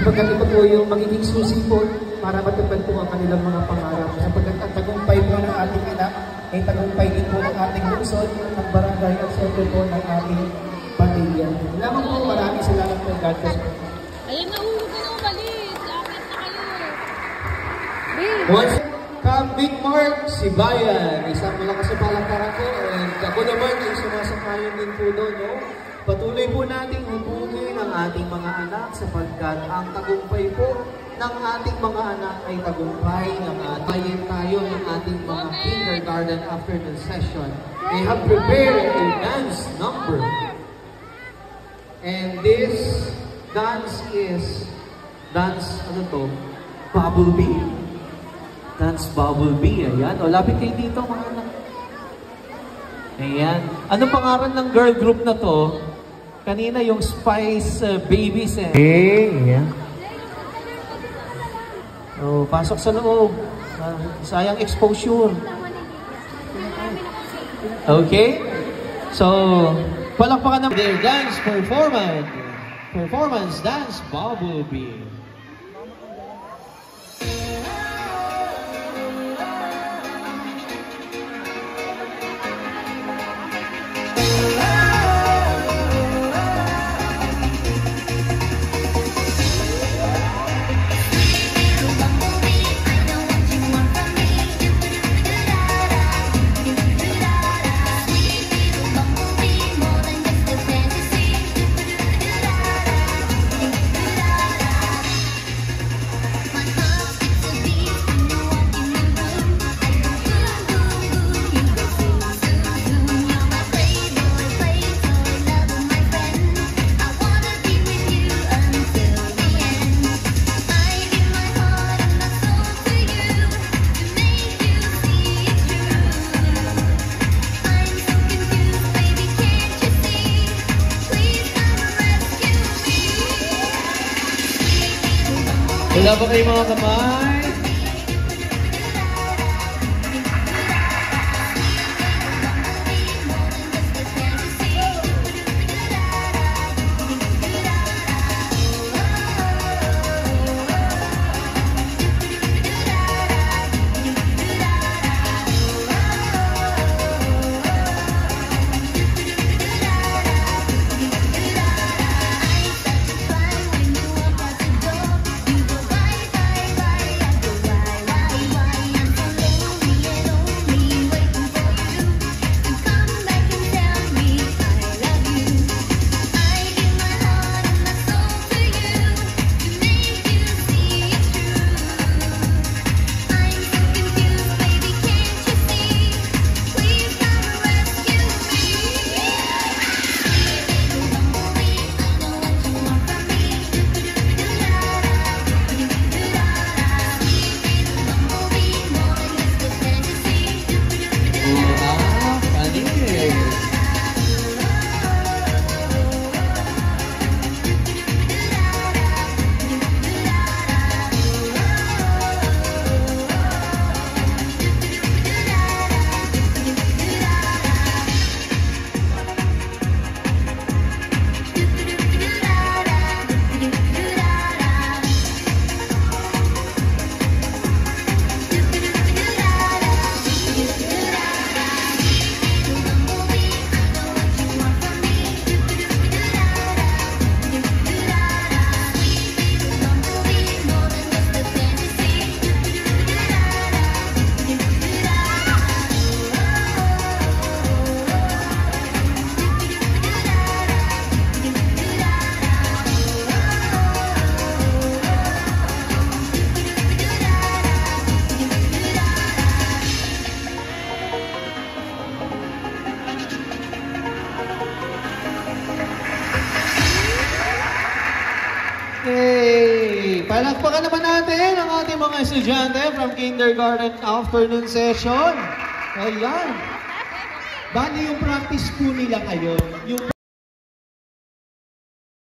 sapagkat ito po yung magiging susi po para matupad po ang kanilang mga pangarap. Sapagkat ang tagumpay po ng ating anak ay tagumpay din po ng ating lungsod, ng barangay at siyempre po ng ating pamilya. Lamang po, maraming salamat po. God bless po. Ayan, nahulog na umalis. Apat na kayo. Once Big Mark Sibayan, isang malakas na palakpakan po, and ako naman ay sumasakayan din po doon, no? Patuloy po nating hubugin ang ating mga anak sapagkat ang tagumpay po ng ating mga anak ay tagumpay ng tayin tayo ng ating mga kindergarten afternoon session. They have prepared a dance number. And this dance is ano to? Bubble Bee. Dance Bubble Bee. Ayan. O, lapit kayo dito mga anak. Ayan. Anong pangalan ng girl group na to? Kanina yung Spice Babies eh. Ayan. Oh, pasok sa loob. Sayang exposure. Okay? So, palakpakan ng their dance performance. Performance Dance Bubble Bee. Wala ba kayo mga kamay? Hey! Palakpakan naman natin ang ating mga estudyante from kindergarten afternoon session. Ayan. Bali yung practice po nila ngayon. Yung